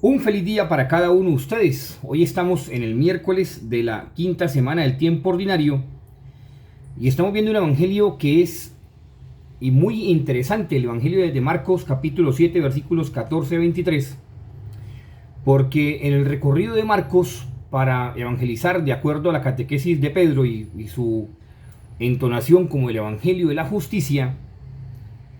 Un feliz día para cada uno de ustedes. Hoy estamos en el miércoles de la quinta semana del tiempo ordinario y estamos viendo un evangelio que es muy interesante, el evangelio de Marcos capítulo 7 versículos 14-23, porque en el recorrido de Marcos para evangelizar de acuerdo a la catequesis de Pedro y su entonación como el evangelio de la justicia,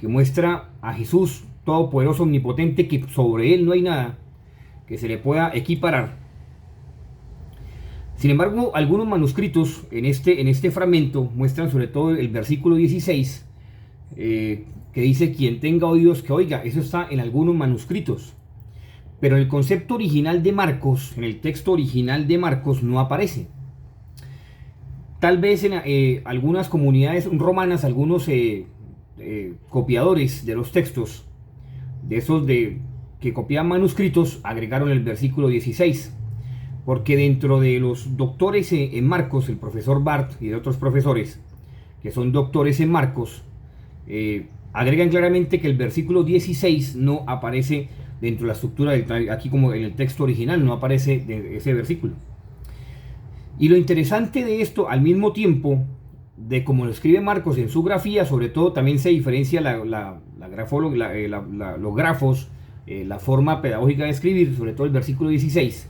que muestra a Jesús todopoderoso, omnipotente, que sobre él no hay nada que se le pueda equiparar. Sin embargo, algunos manuscritos en este fragmento muestran sobre todo el versículo 16, que dice: quien tenga oídos que oiga. Eso está en algunos manuscritos, pero en el concepto original de Marcos, en el texto original de Marcos, no aparece. Tal vez en algunas comunidades romanas, algunos copiadores de los textos, de esos que copiaban manuscritos, agregaron el versículo 16, porque dentro de los doctores en Marcos, el profesor Bart y de otros profesores que son doctores en Marcos, agregan claramente que el versículo 16 no aparece dentro de la estructura aquí, como en el texto original no aparece ese versículo. Y lo interesante de esto, al mismo tiempo de cómo lo escribe Marcos en su grafía, sobre todo también se diferencia los grafos, la forma pedagógica de escribir, sobre todo el versículo 16,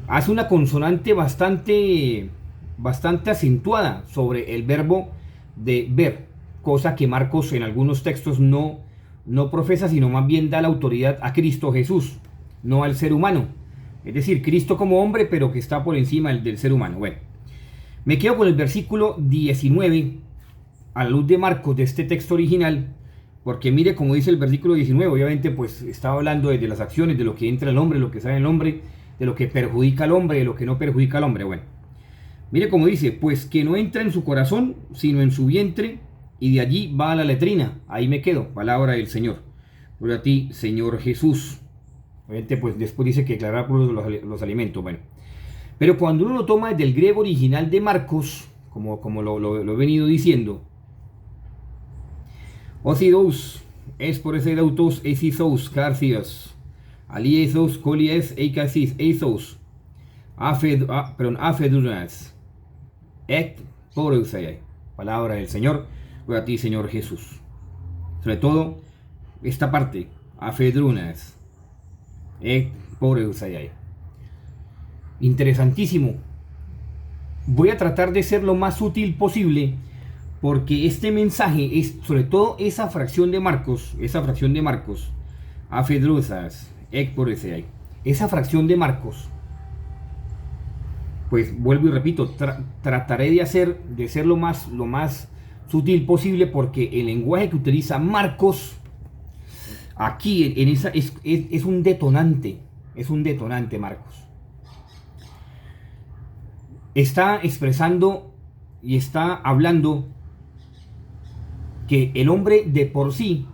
hace una consonante bastante acentuada sobre el verbo de ver, cosa que Marcos en algunos textos no profesa, sino más bien da la autoridad a Cristo Jesús, no al ser humano. Es decir, Cristo como hombre, pero que está por encima del ser humano. Bueno, me quedo con el versículo 19 a la luz de Marcos, de este texto original, porque mire como dice el versículo 19. Obviamente pues estaba hablando de las acciones, de lo que entra el hombre, lo que sale el hombre, de lo que perjudica al hombre, de lo que no perjudica al hombre. Bueno, mire como dice: pues que no entra en su corazón, sino en su vientre, y de allí va a la letrina. Ahí me quedo, palabra del Señor. Gloria a ti, Señor Jesús. Obviamente pues después dice que declarar por los alimentos. Bueno, pero cuando uno lo toma desde el griego original de Marcos, como lo he venido diciendo, Osidos, es por ese autos, esisos, carcios, aliesos, colies, eikasis, esos, afeduras, et poreusei. Palabra del Señor, gloria a ti, Señor Jesús. Sobre todo, esta parte, afedrunas, et poreusei. Interesantísimo. Voy a tratar de ser lo más útil posible, porque este mensaje es sobre todo esa fracción de Marcos, afedrusas, ekporesei, esa fracción de Marcos. Pues vuelvo y repito, trataré de ser lo más sutil posible, porque el lenguaje que utiliza Marcos aquí en esa es un detonante, Marcos. Está expresando y está hablando que el hombre de por sí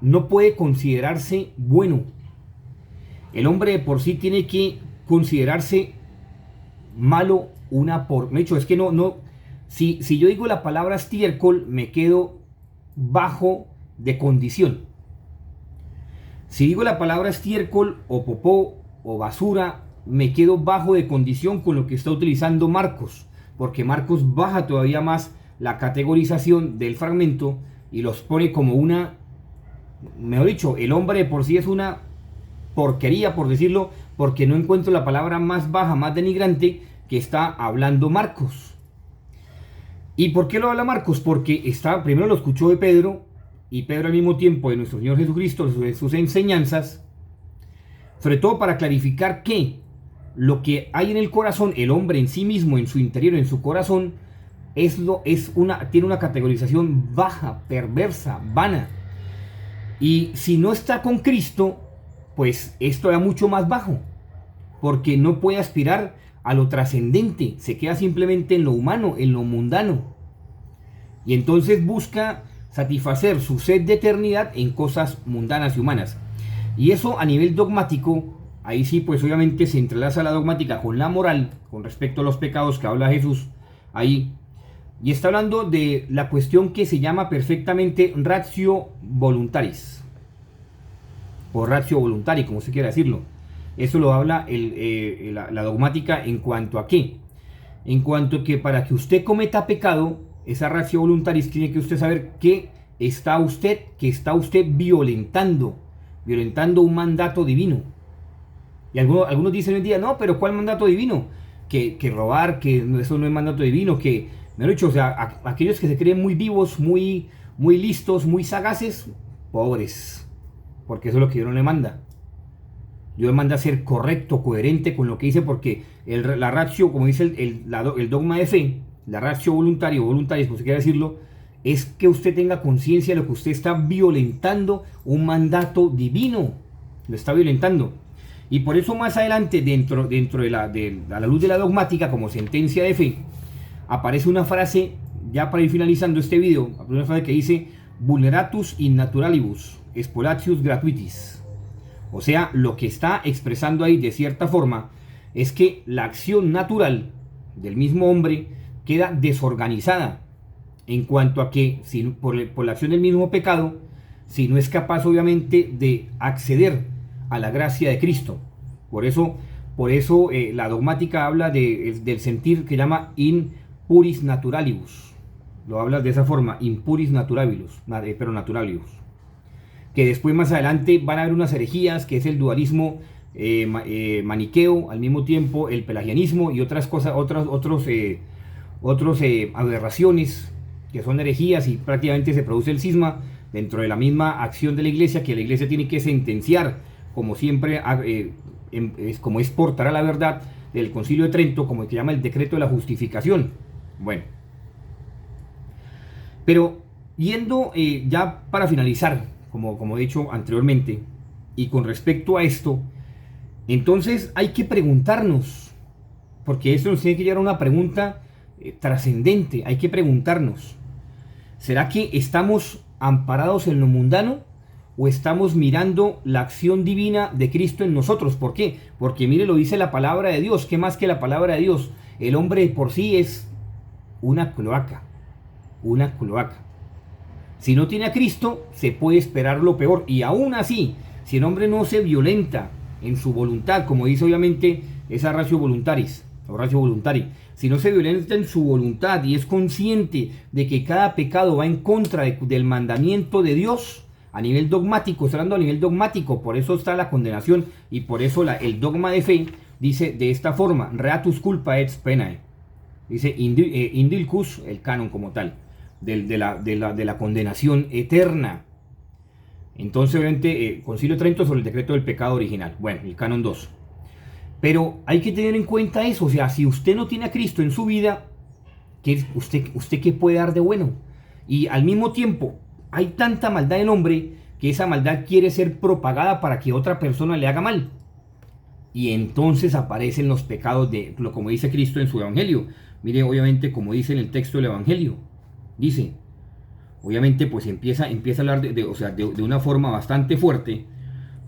no puede considerarse bueno. El hombre de por sí tiene que considerarse malo. De hecho, es que si yo digo la palabra estiércol, me quedo bajo de condición. Si digo la palabra estiércol o popó o basura, me quedo bajo de condición con lo que está utilizando Marcos, porque Marcos baja todavía más la categorización del fragmento y los pone como mejor dicho, el hombre de por sí es una porquería, por decirlo, porque no encuentro la palabra más baja, más denigrante que está hablando Marcos. ¿Y por qué lo habla Marcos? Porque primero lo escuchó de Pedro, y Pedro al mismo tiempo de nuestro Señor Jesucristo, de sus enseñanzas, sobre todo para clarificar que lo que hay en el corazón, el hombre en sí mismo, en su interior, en su corazón, tiene una categorización baja, perversa, vana. Y si no está con Cristo, pues esto es mucho más bajo, porque no puede aspirar a lo trascendente, se queda simplemente en lo humano, en lo mundano. Y entonces busca satisfacer su sed de eternidad en cosas mundanas y humanas. Y eso a nivel dogmático, ahí sí pues obviamente se entrelaza la dogmática con la moral, con respecto a los pecados que habla Jesús ahí. Y está hablando de la cuestión que se llama perfectamente ratio voluntaris, o ratio voluntari, como se quiera decirlo. Eso lo habla la dogmática en cuanto a qué. En cuanto a que para que usted cometa pecado, esa ratio voluntaris tiene que usted saber que está usted violentando un mandato divino. Y algunos dicen hoy en día, no, pero ¿cuál mandato divino? Que robar, que eso no es mandato divino, que, me lo he dicho, o sea, aquellos que se creen muy vivos, muy listos, muy sagaces, pobres, porque eso es lo que Dios no le manda. Dios le manda a ser correcto, coherente con lo que dice, porque la ratio, como dice el dogma de fe, la ratio voluntaria, como se quiera decirlo, es que usted tenga conciencia de lo que usted está violentando un mandato divino, lo está violentando. Y por eso más adelante, dentro de a la luz de la dogmática, como sentencia de fe, aparece una frase, ya para ir finalizando este video, una frase que dice, vulneratus in naturalibus, expolatius gratuitis. O sea, lo que está expresando ahí de cierta forma es que la acción natural del mismo hombre queda desorganizada en cuanto a que por la acción del mismo pecado, si no es capaz obviamente de acceder a la gracia de Cristo. Por eso la dogmática habla del sentir que llama in puris naturalibus. Lo habla de esa forma, in puris naturalibus, pero naturalibus. Que después más adelante van a haber unas herejías, que es el dualismo maniqueo, al mismo tiempo el pelagianismo y otras cosas, otros aberraciones que son herejías, y prácticamente se produce el cisma dentro de la misma acción de la iglesia, que la iglesia tiene que sentenciar, como siempre, como es portar a la verdad del Concilio de Trento, como se llama el decreto de la justificación. Bueno, pero yendo ya para finalizar, como he dicho anteriormente, y con respecto a esto, entonces hay que preguntarnos, porque esto nos tiene que llevar a una pregunta trascendente. Hay que preguntarnos, ¿será que estamos amparados en lo mundano o estamos mirando la acción divina de Cristo en nosotros? ¿Por qué? Porque mire, lo dice la palabra de Dios. ¿Qué más que la palabra de Dios? El hombre por sí es una cloaca, una cloaca. Si no tiene a Cristo, se puede esperar lo peor. Y aún así, si el hombre no se violenta en su voluntad, como dice obviamente esa ratio voluntaris, o ratio voluntari, si no se violenta en su voluntad y es consciente de que cada pecado va en contra del mandamiento de Dios, a nivel dogmático, está hablando a nivel dogmático, por eso está la condenación, y por eso el dogma de fe dice de esta forma, reatus culpa et penae, dice indilcus, el canon como tal, de la condenación eterna. Entonces obviamente Concilio de Trento sobre el decreto del pecado original, bueno, el canon 2. Pero hay que tener en cuenta eso, o sea, si usted no tiene a Cristo en su vida, ¿usted qué puede dar de bueno? Y al mismo tiempo, hay tanta maldad en el hombre que esa maldad quiere ser propagada para que otra persona le haga mal. Y entonces aparecen los pecados como dice Cristo en su Evangelio. Mire, obviamente, como dice en el texto del Evangelio, dice, obviamente, pues empieza a hablar de una forma bastante fuerte,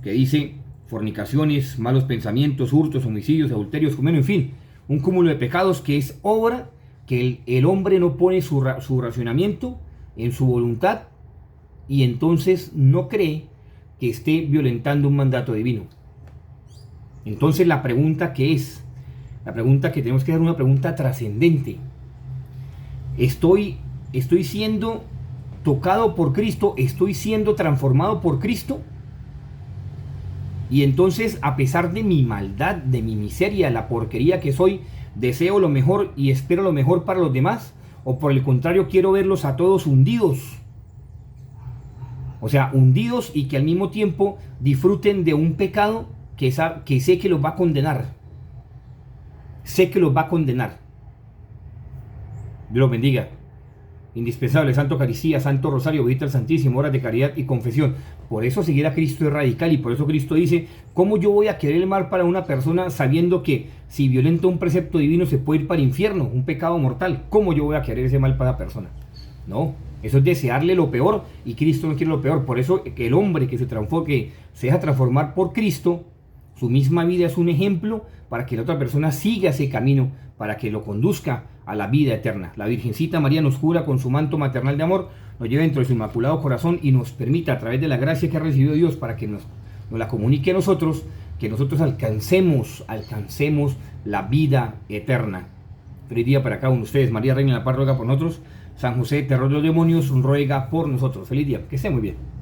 que dice fornicaciones, malos pensamientos, hurtos, homicidios, adulterios, en fin, un cúmulo de pecados que es obra que el hombre no pone su racionamiento en su voluntad, y entonces no cree que esté violentando un mandato divino. Entonces la pregunta que tenemos que hacer, una pregunta trascendente: ¿estoy siendo tocado por Cristo? ¿Estoy siendo transformado por Cristo? Y entonces, a pesar de mi maldad, de mi miseria, la porquería que soy, ¿deseo lo mejor y espero lo mejor para los demás? ¿O por el contrario, quiero verlos a todos hundidos? O sea, hundidos, y que al mismo tiempo disfruten de un pecado que sé que los va a condenar. Sé que los va a condenar. Dios los bendiga. Indispensable, Santo Eucaristía, Santo Rosario, Visita al Santísimo, horas de caridad y confesión. Por eso seguir a Cristo es radical, y por eso Cristo dice, ¿cómo yo voy a querer el mal para una persona sabiendo que si violenta un precepto divino se puede ir para el infierno, un pecado mortal? ¿Cómo yo voy a querer ese mal para la persona? No, eso es desearle lo peor, y Cristo no quiere lo peor. Por eso que el hombre que se deja transformar por Cristo, Su misma vida es un ejemplo para que la otra persona siga ese camino, para que lo conduzca a la vida eterna. La Virgencita María nos cura con su manto maternal de amor, nos lleva dentro de su inmaculado corazón y nos permita, a través de la gracia que ha recibido Dios, para que nos la comunique a nosotros, que nosotros alcancemos la vida eterna. Feliz día para cada uno de ustedes. María Reina de la Paz ruega por nosotros. San José, terror de los demonios, ruega por nosotros. Feliz día, que esté muy bien.